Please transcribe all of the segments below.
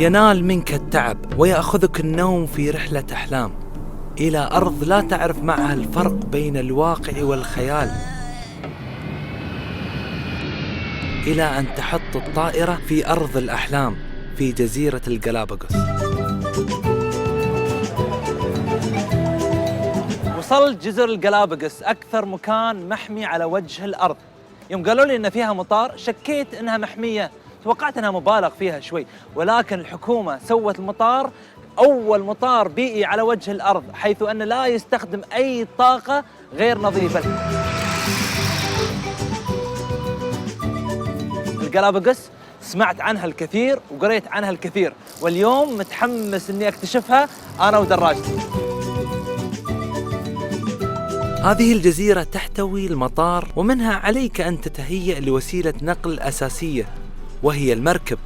ينال منك التعب ويأخذك النوم في رحلة أحلام إلى أرض لا تعرف معها الفرق بين الواقع والخيال، إلى أن تحط الطائرة في أرض الأحلام في جزيرة الجالاباغوس. وصلت جزر الجالاباغوس، أكثر مكان محمي على وجه الأرض. يوم قالوا لي إن فيها مطار شكيت إنها محمية، توقعت إنها مبالغ فيها شوي، ولكن الحكومة سوت المطار أول مطار بيئي على وجه الأرض، حيث أن لا يستخدم أي طاقة غير نظيفة. الجالاباغوس سمعت عنها الكثير وقريت عنها الكثير، واليوم متحمس إني أكتشفها أنا ودراجتي. هذه الجزيرة تحتوي المطار، ومنها عليك أن تتهيأ لوسيلة نقل أساسية وهي المركب،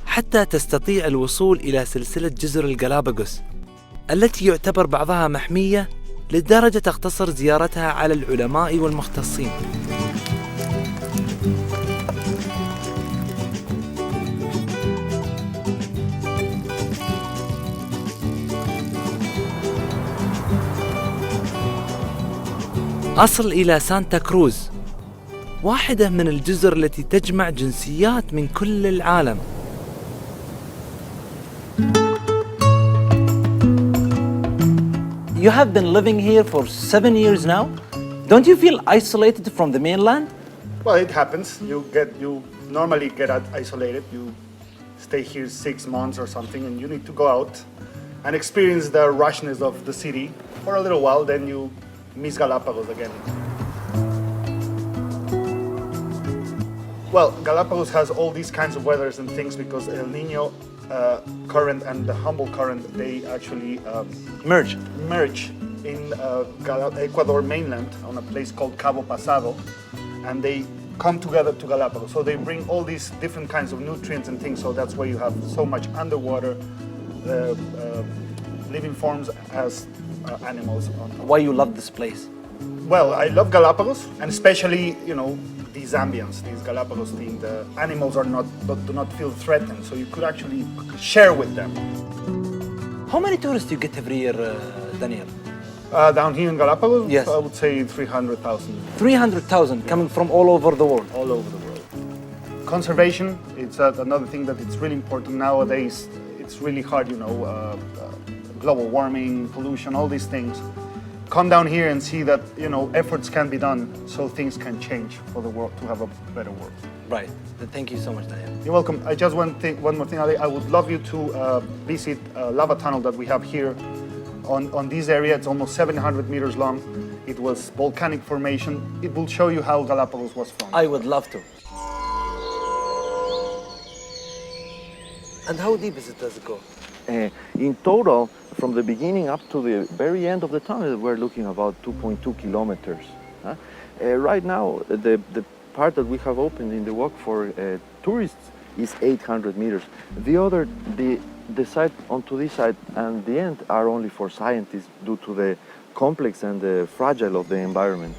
حتى تستطيع الوصول إلى سلسلة جزر الجالاباغوس التي يعتبر بعضها محمية لدرجة تقتصر زيارتها على العلماء والمختصين. أصل إلى سانتا كروز، واحدة من الجزر التي تجمع جنسيات من كل العالم. You have been living here for 7 years now. Don't you feel isolated from the mainland? Well, it happens. You normally get isolated. You stay here 6 months or something, and you need to go out and experience the rushness of the city for a little while. Then you miss Galapagos again. Well, Galapagos has all these kinds of weathers and things because El Niño current and the Humboldt current, they actually merge in Ecuador mainland on a place called Cabo Pasado, and they come together to Galapagos. So they bring all these different kinds of nutrients and things, so that's why you have so much underwater living forms as animals. Why you love this place? Well, I love Galapagos, and especially, these ambience, these Galapagos thing. The animals do not feel threatened, so you could actually share with them. How many tourists you get every year, Daniel? Down here in Galapagos, yes. I would say 300,000. 300,000 coming from all over the world? All over the world. Conservation, it's another thing that it's really important nowadays. It's really hard, global warming, pollution, all these things. Come down here and see that, efforts can be done so things can change for the world to have a better world. Right. Thank you so much, Daniel. You're welcome. I just one more thing. I would love you to visit a lava tunnel that we have here on this area. It's almost 700 meters long. It was volcanic formation. It will show you how Galapagos was formed. I would love to. And how deep does it go? In total, from the beginning up to the very end of the tunnel, we're looking about 2.2 kilometers. Right now, the part that we have opened in the walk for tourists is 800 meters. The side onto this side and the end are only for scientists due to the complex and the fragile of the environment.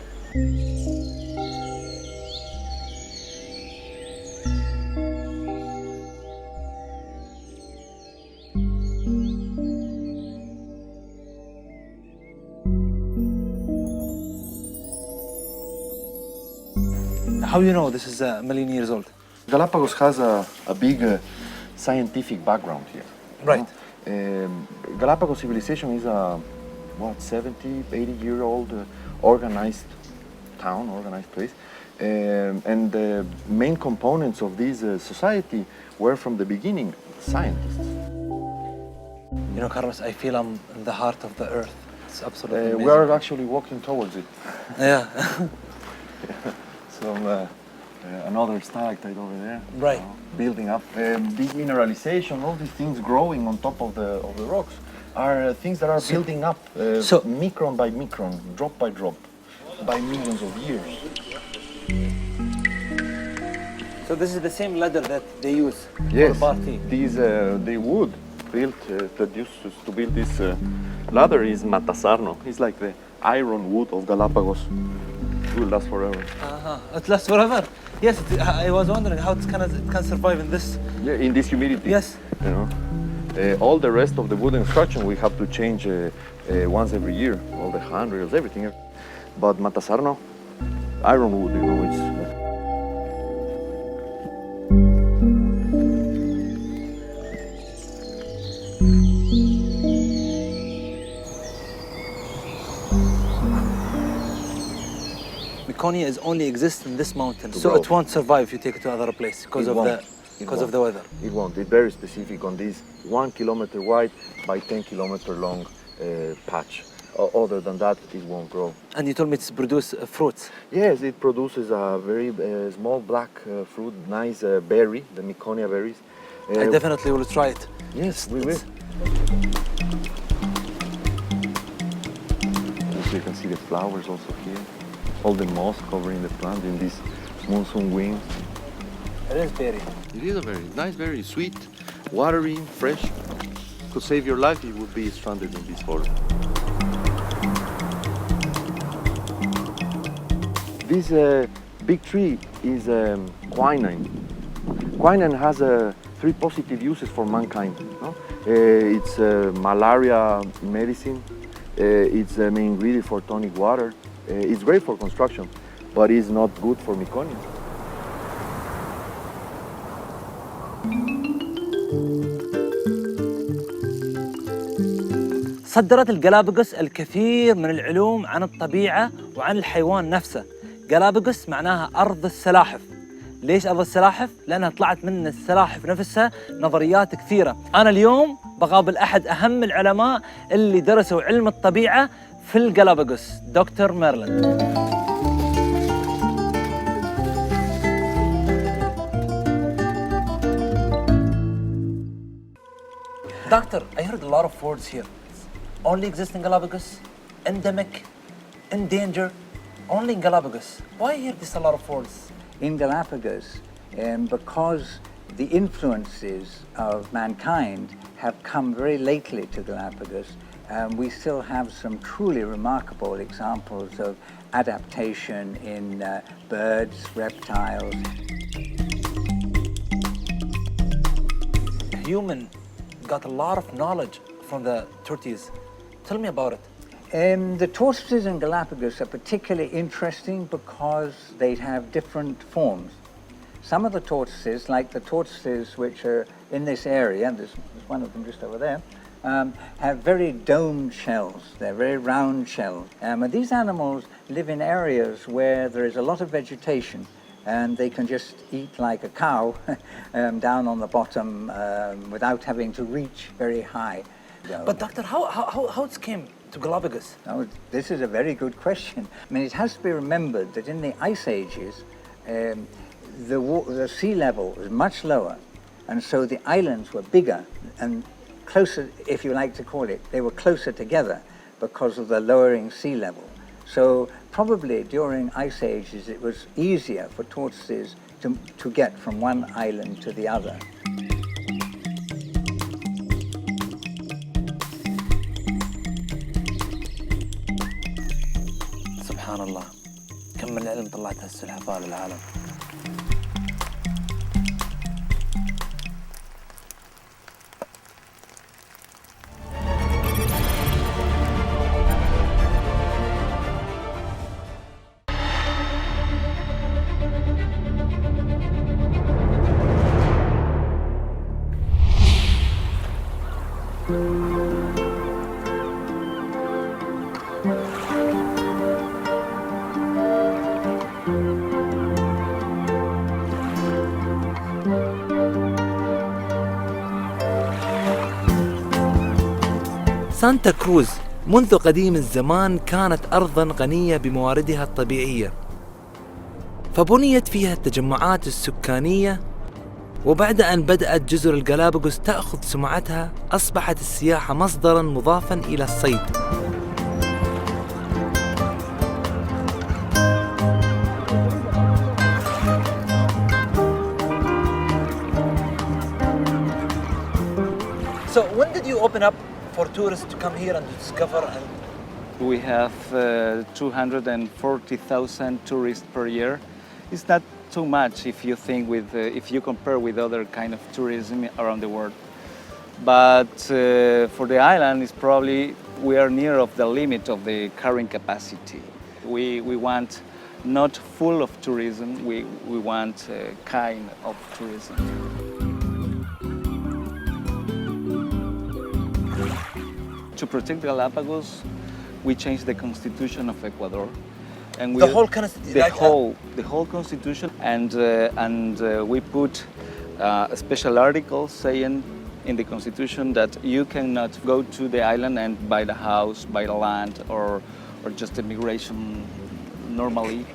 How do you know this is a million years old? Galapagos has a big scientific background here. Right. Galapagos civilization is a 70, 80-year-old organized town, organized place. And the main components of this society were from the beginning scientists. Carlos, I feel I'm in the heart of the earth. It's absolutely amazing. We are actually walking towards it. Yeah. Another stalactite over there. Right. Building up. Big mineralization, all these things growing on top of the rocks are things that are building up micron by micron, drop by drop, by millions of years. So this is the same ladder that they use yes, for party? These, the wood built, that used to build this ladder is matasarno. It's like the iron wood of Galapagos. It will last forever. It lasts forever? Yes, I was wondering how it can survive in this. Yeah, in this humidity. Yes. All the rest of the wooden structure we have to change once every year, all the handrails, everything. But Matasar, no. Iron wood, you know, it's... Meconia is only exists in this mountain, To so grow. it won't survive if you take it to another place because It of won't. the weather. It won't. It's very specific on this 1 kilometer wide by 10 kilometer long patch. Other than that, it won't grow. And you told me it's produce fruits. Yes, it produces a very small black fruit, nice berry, the Meconia berries. I definitely will try it. Yes, we will. Also, you can see the flowers also here. All the moss covering the plant in this monsoon wind. It is berry. It is a very nice berry, sweet, watery, fresh. To save your life, you would be stranded in this forest. This big tree is quinine. Quinine has 3 positive uses for mankind. No? It's malaria medicine. It's the main ingredient for tonic water. It's great for construction, but it's not good for Meconia. صدرت الجلابوغوس الكثير من العلوم عن الطبيعة وعن الحيوان نفسه. جلابوغوس معناها أرض السلاحف. ليش أرض السلاحف؟ لأنها طلعت من السلاحف نفسها نظريات كثيرة. أنا اليوم بقابل أحد أهم العلماء اللي درسوا علم الطبيعة في الجلابوغوس، دكتور ميرلاند. Doctor, I heard a lot of words here. Only exist in Galapagos, endemic, in danger, only in Galapagos. Why hear this a lot of words? In Galapagos, because the influences of mankind have come very lately to Galapagos, we still have some truly remarkable examples of adaptation in birds, reptiles. Human got a lot of knowledge from the tortoises. Tell me about it. The tortoises in Galapagos are particularly interesting because they have different forms. Some of the tortoises, like the tortoises which are in this area, there's one of them just over there, have very domed shells. They're very round shells. And these animals live in areas where there is a lot of vegetation and they can just eat like a cow down on the bottom without having to reach very high. But doctor, how it came to Galapagos? Oh, this is a very good question. I mean, it has to be remembered that in the ice ages, the sea level was much lower, and so the islands were bigger and closer, if you like to call it. They were closer together because of the lowering sea level. So probably during ice ages, it was easier for tortoises to get from one island to the other. سبحان الله، كم من العلم طلعتها السلحفاة للعالم. سانتا كروز منذ قديم الزمان كانت أرضاً غنية بمواردها الطبيعية، فبنيت فيها التجمعات السكانية، وبعد أن بدأت جزر الجلابوغوس تأخذ سمعتها أصبحت السياحة مصدراً مضافاً إلى الصيد. So when did you open up for tourists to come here and to discover? We have 240,000 tourists per year. It's not too much if you think if you compare with other kind of tourism around the world. But for the island, it's probably we are near of the limit of the current capacity. We want not full of tourism, we want a kind of tourism. To protect Galapagos, we changed the constitution of Ecuador. And we, The whole constitution? The whole constitution, and we put a special article saying in the constitution that you cannot go to the island and buy the house, buy the land, or just immigration normally.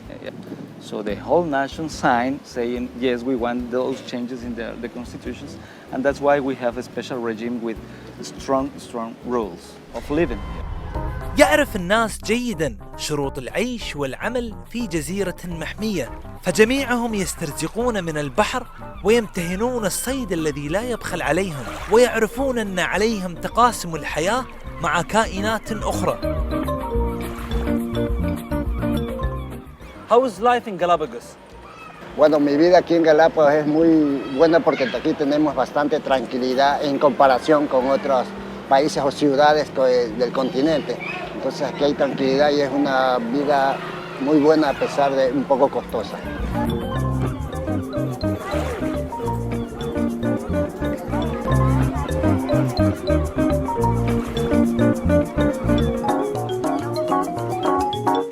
So the whole nation signed saying, yes, we want those changes in the constitutions, and that's why we have a special regime with strong rules of living. يعرف الناس جيداً شروط العيش والعمل في جزيرة محمية، فجميعهم يسترزقون من البحر ويمتهنون الصيد الذي لا يبخل عليهم، ويعرفون أن عليهم تقاسم الحياة مع كائنات أخرى. How is life in Galapagos? Bueno, mi vida aquí en Galápagos es muy buena porque aquí tenemos bastante tranquilidad en comparación con otros países o ciudades del continente. Entonces aquí hay tranquilidad y es una vida muy buena a pesar de un poco costosa.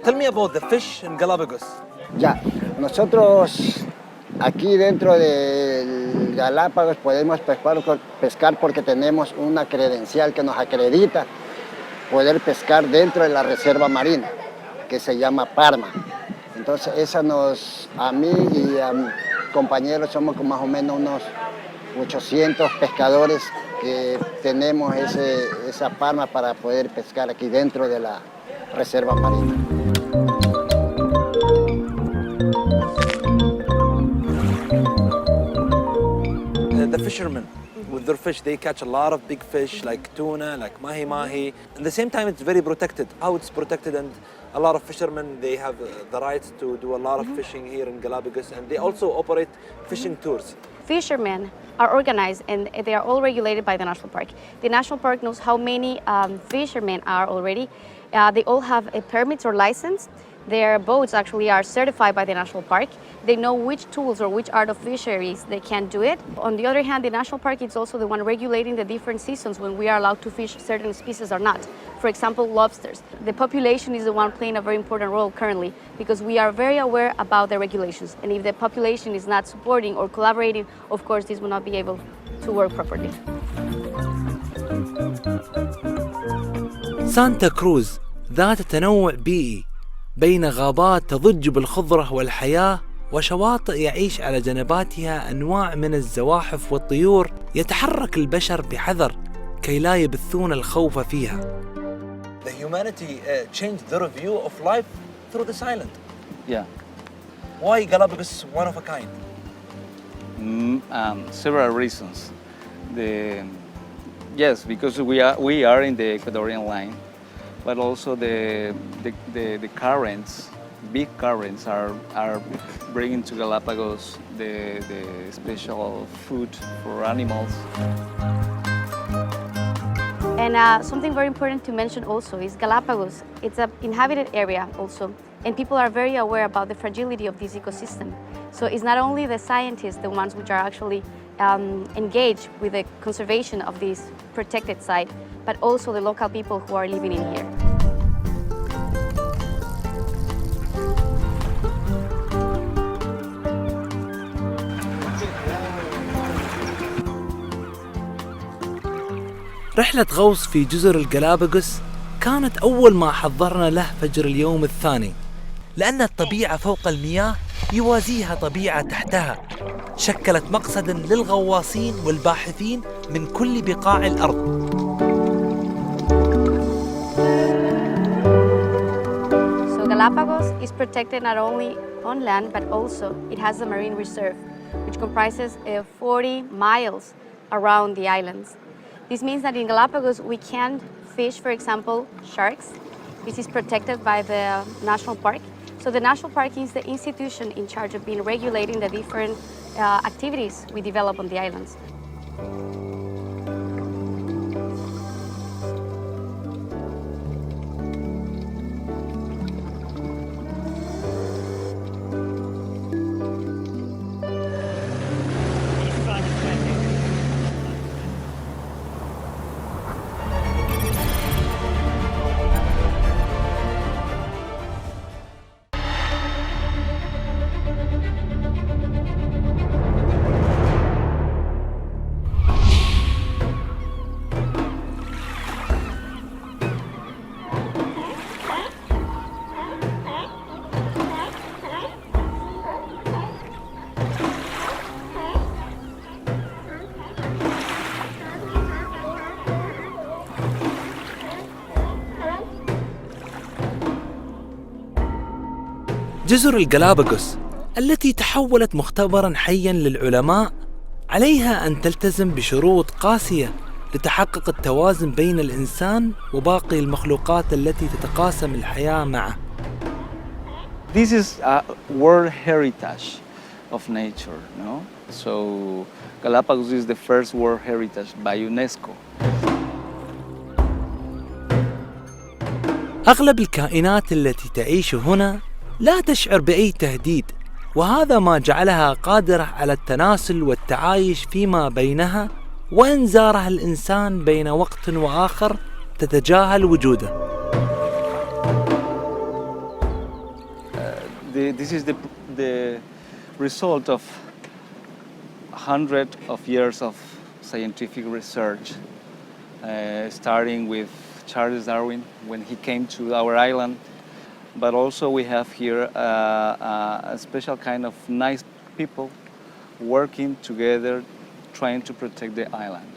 Tell me about the fish in Galapagos. Ya, nosotros aquí dentro del Galápagos podemos pescar porque tenemos una credencial que nos acredita poder pescar dentro de la reserva marina, que se llama Parma. Entonces esa a mí y a mis compañeros somos más o menos unos 800 pescadores que tenemos esa Parma para poder pescar aquí dentro de la reserva marina. The fishermen, with their fish, they catch a lot of big fish like tuna, like mahi-mahi. At the same time, it's very protected. How it's protected, and a lot of fishermen, they have the rights to do a lot of fishing here in Galapagos, and they also operate fishing tours. Fishermen are organized and they are all regulated by the national park. The national park knows how many fishermen are already. They all have a permit or license. Their boats actually are certified by the national park. They know which tools or which art of fisheries they can do it. On the other hand, the national park is also the one regulating the different seasons when we are allowed to fish certain species or not. For example, lobsters. The population is the one playing a very important role currently because we are very aware about the regulations. And if the population is not supporting or collaborating, of course, this will not be able to work properly. سانتا كروز ذات تنوع بيئي بين غابات تضج بالخضرة والحياة وشواطئ يعيش على جنباتها أنواع من الزواحف والطيور يتحرك البشر بحذر كي لا يبثون الخوف فيها. The humanity changed their view of life through this island. Yeah. Why Galapagos one of a kind? Several reasons. Yes, because we are in the Ecuadorian line, but also the currents, big currents are bringing to Galapagos the special food for animals. And something very important to mention also is Galapagos. It's an inhabited area also, and people are very aware about the fragility of this ecosystem. So it's not only the scientists, the ones which are actually engaged with the conservation of this protected site, but also the local people who are living in here. رحلة غوص في جزر الجلاباغوس كانت أول ما حضرنا له فجر اليوم الثاني، لأن الطبيعة فوق المياه يوازيها طبيعة تحتها، شكلت مقصداً للغواصين والباحثين من كل بقاع الأرض. So Galapagos is protected not only on land, but also it has a marine reserve, which comprises 40 miles around the islands. This means that in Galapagos we can't fish, for example, sharks. This is protected by the national park. So the national park is the institution in charge of being regulating the different activities we develop on the islands. جزر الجالاباغوس التي تحولت مختبراً حياً للعلماء عليها أن تلتزم بشروط قاسية لتحقق التوازن بين الإنسان وباقي المخلوقات التي تتقاسم الحياة معه. This is a World Heritage of Nature, no? So Galapagos is the first World Heritage by UNESCO. أغلب الكائنات التي تعيش هنا لا تشعر بأي تهديد، وهذا ما جعلها قادرة على التناسل والتعايش فيما بينها، وإن زارها الإنسان بين وقت وآخر تتجاهل وجوده. This is the result of hundreds of years of scientific research, starting with Charles Darwin when he came to our island. But also we have here a special kind of nice people working together, trying to protect the island.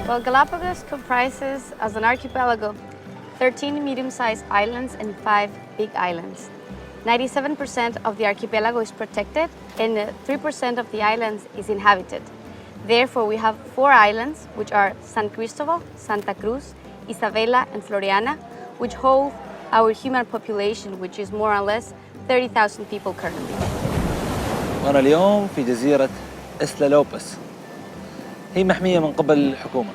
Well, Galapagos comprises, as an archipelago, 13 medium-sized islands and 5 big islands. 97% of the archipelago is protected and 3% of the islands is inhabited. Therefore, we have 4 islands, which are San Cristobal, Santa Cruz, Isabela, and Floriana, which hold our human population, which is more or less 30,000 people currently. وأنا اليوم في جزيرة إسلا لوبس، هي محمية من قبل الحكومة.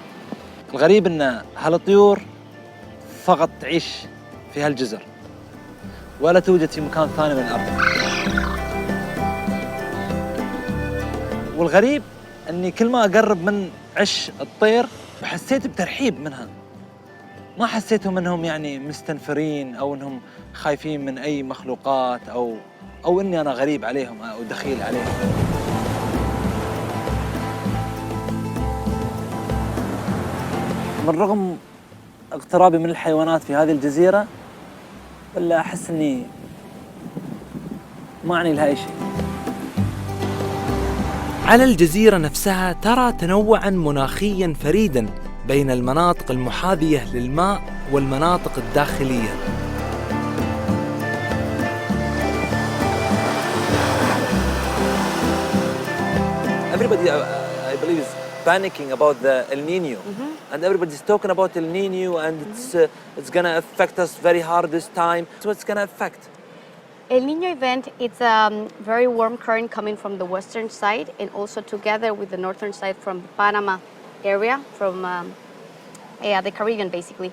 الغريب أن هالطيور فقط تعيش في هالجزر ولا توجد في مكان ثاني من الأرض. والغريب أني كل ما أقرب من عش الطير حسيت بترحيب منها، ما حسيتهم أنهم يعني مستنفرين أو أنهم خايفين من أي مخلوقات أو أني أنا غريب عليهم أو دخيل عليهم. من رغم اقترابي من الحيوانات في هذه الجزيرة، إلا أحس أني ما أعني لها أي شيء. على الجزيرة نفسها ترى تنوعاً مناخياً فريداً بين المناطق المحاذية للماء والمناطق الداخلية. Everybody, I believe, is panicking about the El Nino, and everybody's talking about El Nino, and it's gonna affect us very hard this time. So what's gonna affect? El Nino event, it's a very warm current coming from the western side and also together with the northern side from Panama area, from the Caribbean basically.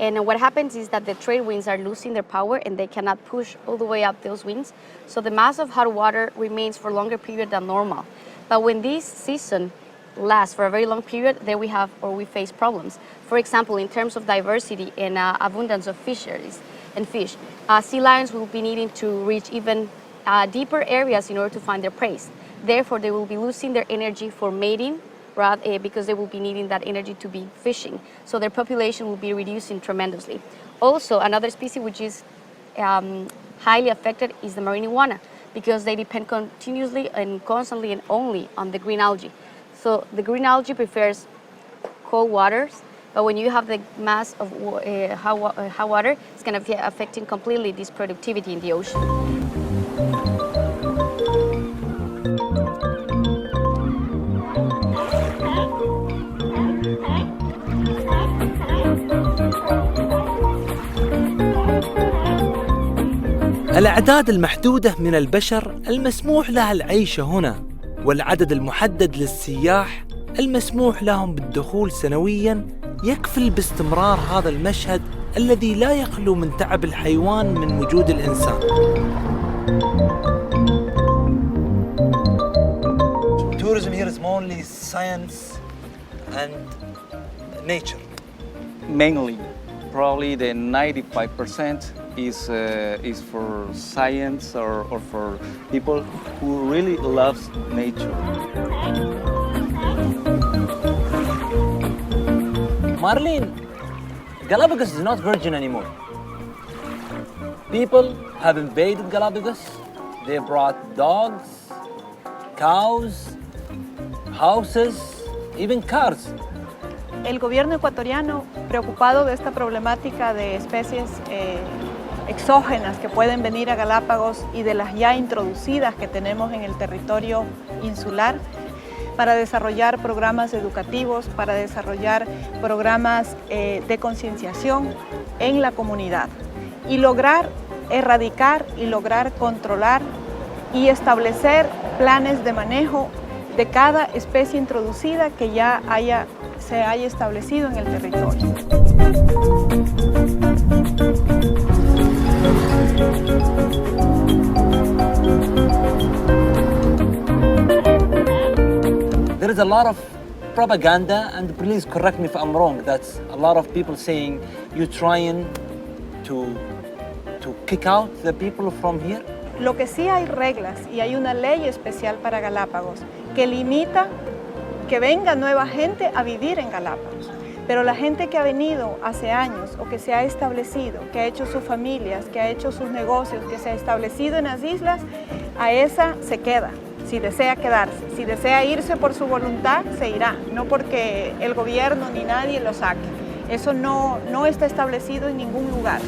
And what happens is that the trade winds are losing their power and they cannot push all the way up those winds. So the mass of hot water remains for a longer period than normal. But when this season lasts for a very long period, then we face problems. For example, in terms of diversity and abundance of fisheries and fish, sea lions will be needing to reach even deeper areas in order to find their prey. Therefore, they will be losing their energy for mating because they will be needing that energy to be fishing. So their population will be reducing tremendously. Also, another species which is highly affected is the marine iguana, because they depend continuously and constantly and only on the green algae. So the green algae prefers cold waters, but when you have the mass of hot water, it's going to be affecting completely this productivity in the ocean. الأعداد المحدودة من البشر المسموح لها العيش هنا، والعدد المحدد للسياح المسموح لهم بالدخول سنوياً يكفل باستمرار هذا المشهد الذي لا يخلو من تعب الحيوان من وجود الإنسان. Tourism here is mainly science and nature. Mainly, probably the 95% is for science or for people who really loves nature. Marlene, Galapagos is not virgin anymore. People have invaded Galapagos. They brought dogs, cows, houses, even cars. El gobierno ecuatoriano, preocupado de esta problemática de especies exógenas que pueden venir a Galápagos y de las ya introducidas que tenemos en el territorio insular, para desarrollar programas educativos, para desarrollar programas de concienciación en la comunidad y lograr erradicar y lograr controlar y establecer planes de manejo de cada especie introducida que ya se haya establecido en el territorio. There is a lot of propaganda, and please correct me if I'm wrong, that's a lot of people saying you're trying to kick out the people from here. Lo que sí hay reglas y hay una ley especial para Galápagos que limita que venga nueva gente a vivir en Galápagos. Pero la gente que ha venido hace años o que se ha establecido, que ha hecho sus familias, que ha hecho sus negocios, que se ha establecido en las islas, a esa se queda, si desea quedarse. Si desea irse por su voluntad, se irá, no porque el gobierno ni nadie lo saque. Eso no está establecido en ningún lugar.